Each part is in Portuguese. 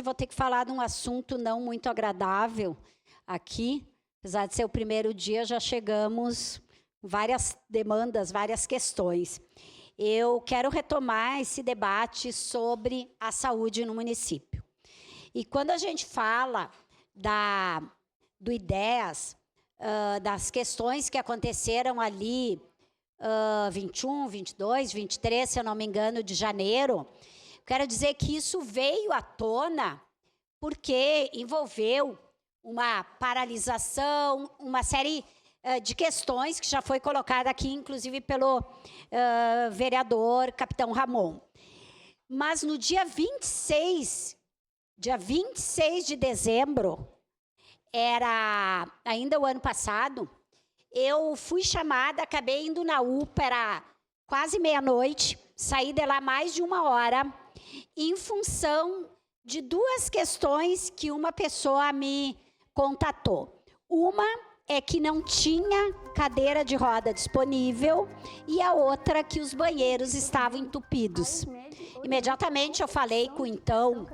Vou ter que falar de um assunto não muito agradável aqui. Apesar de ser o primeiro dia, já chegamos com várias demandas, várias questões. Eu quero retomar esse debate sobre a saúde no município. E quando a gente fala do IDEAS, das questões que aconteceram ali, 21, 22, 23, se eu não me engano, de janeiro, quero dizer que isso veio à tona porque envolveu uma paralisação, uma série de questões que já foi colocada aqui, inclusive pelo vereador Capitão Ramon. Mas no dia 26 de dezembro, era ainda o ano passado, eu fui chamada, acabei indo na UPA, era quase meia-noite, saí de lá mais de 1 hora, em função de 2 questões que uma pessoa me contatou. Uma é que não tinha cadeira de roda disponível e a outra que os banheiros estavam entupidos. Imediatamente eu falei com o então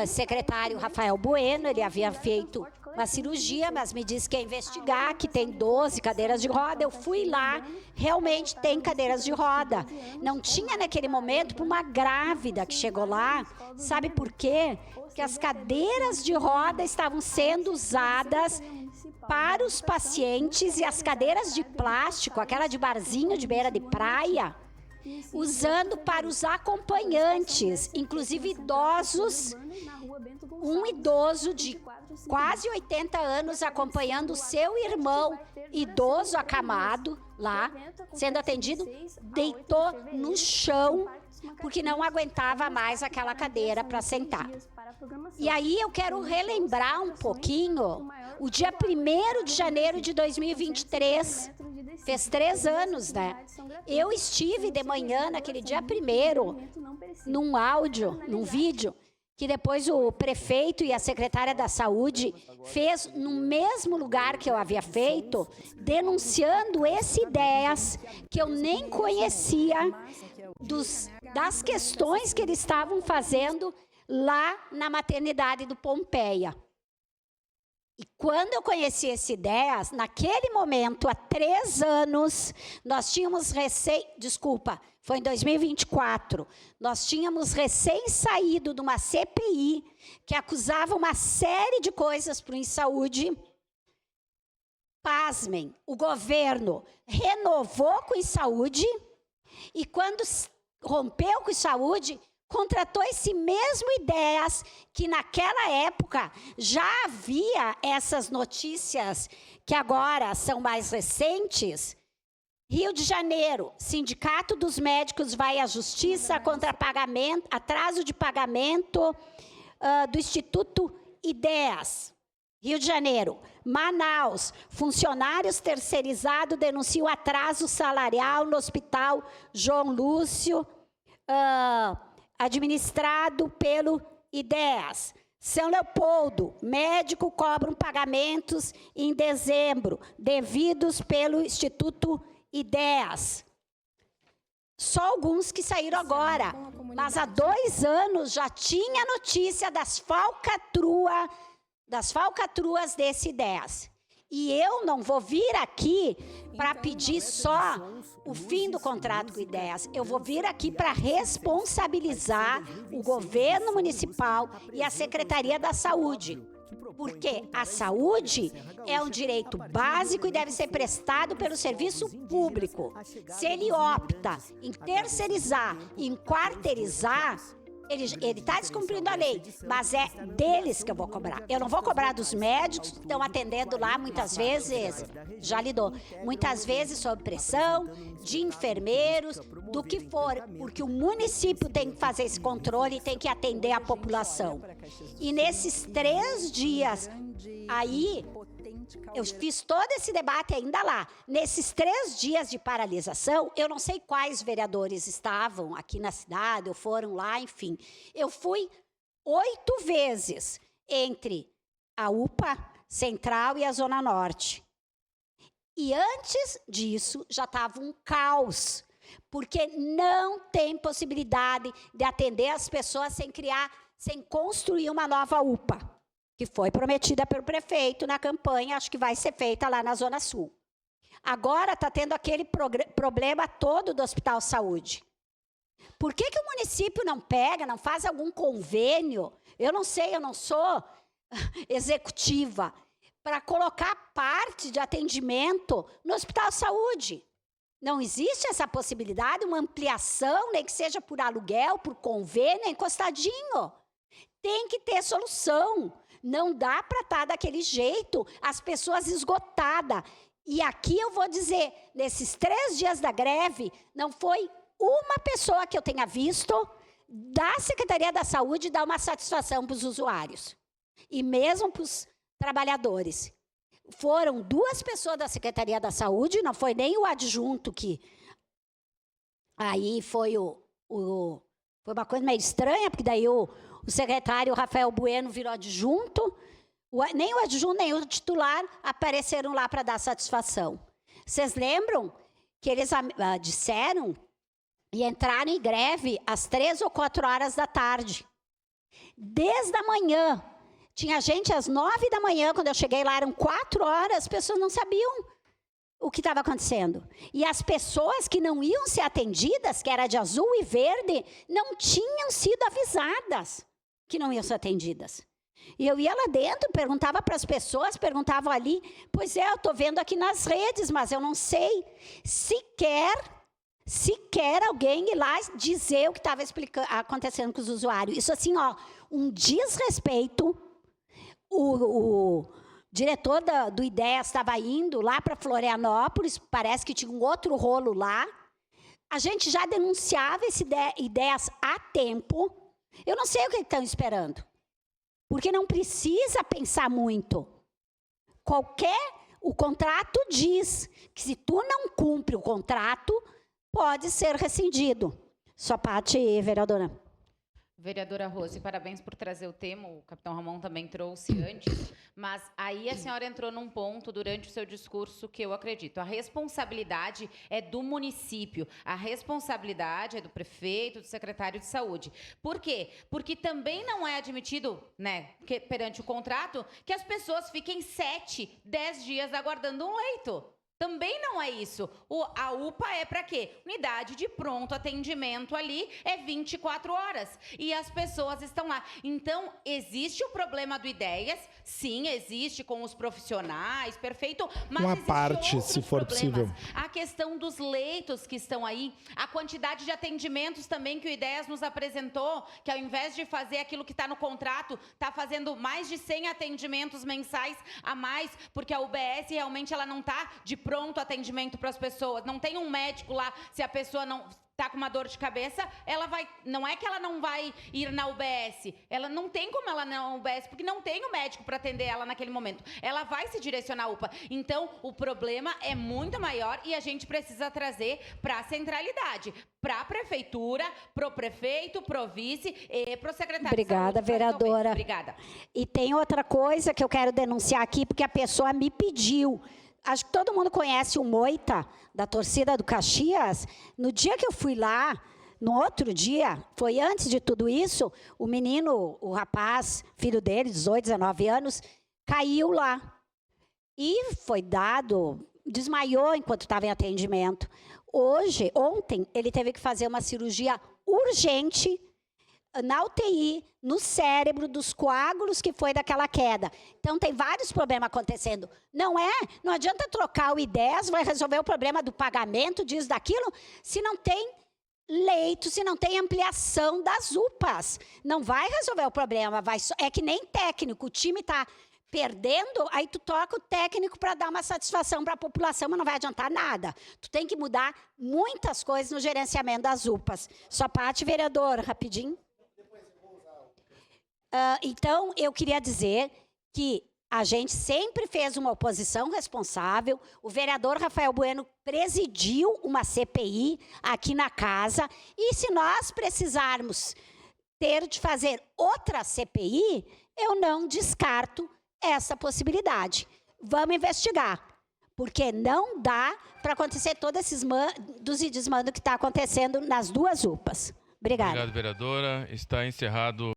secretário Rafael Bueno, ele havia feito uma cirurgia, mas me disse que ia investigar, que tem 12 cadeiras de roda. Eu fui lá, realmente tem cadeiras de roda. Não tinha naquele momento para uma grávida que chegou lá. Sabe por quê? Porque as cadeiras de roda estavam sendo usadas para os pacientes e as cadeiras de plástico, aquela de barzinho de beira de praia, usando para os acompanhantes, inclusive idosos, um idoso de quase 80 anos acompanhando o seu irmão idoso acamado lá, sendo atendido, deitou no chão porque não aguentava mais aquela cadeira para sentar. E aí eu quero relembrar um pouquinho o dia 1º de janeiro de 2023, fez 3 anos, né? Eu estive de manhã, naquele dia 1º, num áudio, num vídeo, que depois o prefeito e a secretária da Saúde fez no mesmo lugar que eu havia feito, denunciando esse IDEAS, que eu nem conhecia, das questões que eles estavam fazendo lá na maternidade do Pompeia. E quando eu conheci esse IDEAS, naquele momento, há 3 anos, nós tínhamos foi em 2024, nós tínhamos recém saído de uma CPI que acusava uma série de coisas para o InSaúde. Pasmem, o governo renovou com o InSaúde e quando rompeu com o InSaúde, contratou esse mesmo IDEAS, que naquela época já havia essas notícias que agora são mais recentes. Rio de Janeiro, Sindicato dos Médicos vai à Justiça contra atraso de pagamento do Instituto IDEAS. Rio de Janeiro. Manaus, funcionários terceirizados denunciam atraso salarial no Hospital João Lúcio, administrado pelo IDEAS. São Leopoldo, médico cobram pagamentos em dezembro, devidos pelo Instituto IDEAS. Só alguns que saíram agora, mas há 2 anos já tinha notícia das falcatruas desse IDEAS. E eu não vou vir aqui para pedir só o fim do contrato com o IDEAS. Eu vou vir aqui para responsabilizar o governo municipal e a Secretaria da Saúde. Porque a saúde é um direito básico e deve ser prestado pelo serviço público. Se ele opta em terceirizar, em quarteirizar, ele está descumprindo a lei, mas é deles que eu vou cobrar. Eu não vou cobrar dos médicos que estão atendendo lá muitas vezes, já lidou, muitas vezes sob pressão, de enfermeiros, do que for, porque o município tem que fazer esse controle e tem que atender a população. E nesses 3 dias aí, eu fiz todo esse debate ainda lá. Nesses 3 dias de paralisação, eu não sei quais vereadores estavam aqui na cidade, ou foram lá, enfim. Eu fui 8 vezes entre a UPA Central e a Zona Norte. E antes disso, já estava um caos, porque não tem possibilidade de atender as pessoas sem criar sem construir uma nova UPA, que foi prometida pelo prefeito na campanha, acho que vai ser feita lá na Zona Sul. Agora está tendo aquele problema todo do Hospital Saúde. Por que o município não pega, não faz algum convênio? Eu não sei, eu não sou executiva, para colocar parte de atendimento no Hospital Saúde. Não existe essa possibilidade, uma ampliação, nem que seja por aluguel, por convênio, encostadinho. Tem que ter solução. Não dá para estar daquele jeito, as pessoas esgotadas. E aqui eu vou dizer, nesses 3 dias da greve, não foi uma pessoa que eu tenha visto da Secretaria da Saúde dar uma satisfação para os usuários. E mesmo para os trabalhadores. Foram 2 pessoas da Secretaria da Saúde, não foi nem o adjunto que... Aí foi foi uma coisa meio estranha, porque daí o secretário Rafael Bueno virou adjunto, nem o adjunto, nem o titular apareceram lá para dar satisfação. Vocês lembram que eles disseram e entraram em greve às 3 ou 4 horas da tarde. Desde a manhã. Tinha gente às 9 da manhã, quando eu cheguei lá, eram 4 horas, as pessoas não sabiam o que estava acontecendo. E as pessoas que não iam ser atendidas, que era de azul e verde, não tinham sido avisadas que não iam ser atendidas. E eu ia lá dentro, perguntava para as pessoas, perguntava ali, pois é, eu estou vendo aqui nas redes, mas eu não sei sequer alguém ir lá dizer o que estava acontecendo com os usuários. Isso assim, ó, um desrespeito. O diretor do IDEAS estava indo lá para Florianópolis, parece que tinha um outro rolo lá. A gente já denunciava esse IDEAS há tempo. Eu não sei o que estão esperando. Porque não precisa pensar muito. O contrato diz que se tu não cumpre o contrato, pode ser rescindido. Sua parte, vereadora. Vereadora Rose, parabéns por trazer o tema, o capitão Ramon também trouxe antes, mas aí a senhora entrou num ponto durante o seu discurso que eu acredito. A responsabilidade é do município, a responsabilidade é do prefeito, do secretário de saúde. Por quê? Porque também não é admitido, né, perante o contrato, que as pessoas fiquem 7, 10 dias aguardando um leito. Também não é isso. A UPA é para quê? Unidade de pronto atendimento ali é 24 horas. E as pessoas estão lá. Então, existe o problema do IDEAS? Sim, existe com os profissionais, perfeito. Mas uma parte, se for possível. A questão dos leitos que estão aí, a quantidade de atendimentos também que o IDEAS nos apresentou, que ao invés de fazer aquilo que está no contrato, está fazendo mais de 100 atendimentos mensais a mais, porque a UBS realmente ela não está de pronto atendimento para as pessoas. Não tem um médico lá, se a pessoa não está com uma dor de cabeça, ela vai... Não é que ela não vai ir na UBS. Ela não tem como ela na UBS, porque não tem o médico para atender ela naquele momento. Ela vai se direcionar à UPA. Então, o problema é muito maior e a gente precisa trazer para a centralidade, para a prefeitura, para o prefeito, para o vice e para o secretário Obrigada, de saúde. vereadora. Obrigada. E tem outra coisa que eu quero denunciar aqui, porque a pessoa me pediu. Acho que todo mundo conhece o Moita, da torcida do Caxias. No dia que eu fui lá, no outro dia, foi antes de tudo isso, o menino, o rapaz, filho dele, 18, 19 anos, caiu lá. E foi dado, desmaiou enquanto estava em atendimento. Ontem, ele teve que fazer uma cirurgia urgente na UTI, no cérebro, dos coágulos que foi daquela queda. Então, tem vários problemas acontecendo. Não adianta trocar o IDEAS, vai resolver o problema do pagamento, disso, daquilo, se não tem leito, se não tem ampliação das UPAs. Não vai resolver o problema, é que nem técnico, o time está perdendo, aí tu toca o técnico para dar uma satisfação para a população, mas não vai adiantar nada. Tu tem que mudar muitas coisas no gerenciamento das UPAs. Sua parte, vereador, rapidinho. Então, eu queria dizer que a gente sempre fez uma oposição responsável. O vereador Rafael Bueno presidiu uma CPI aqui na casa. E se nós precisarmos ter de fazer outra CPI, eu não descarto essa possibilidade. Vamos investigar. Porque não dá para acontecer todos esses mandos e desmandos que está acontecendo nas duas UPAs. Obrigada. Obrigado, vereadora. Está encerrado.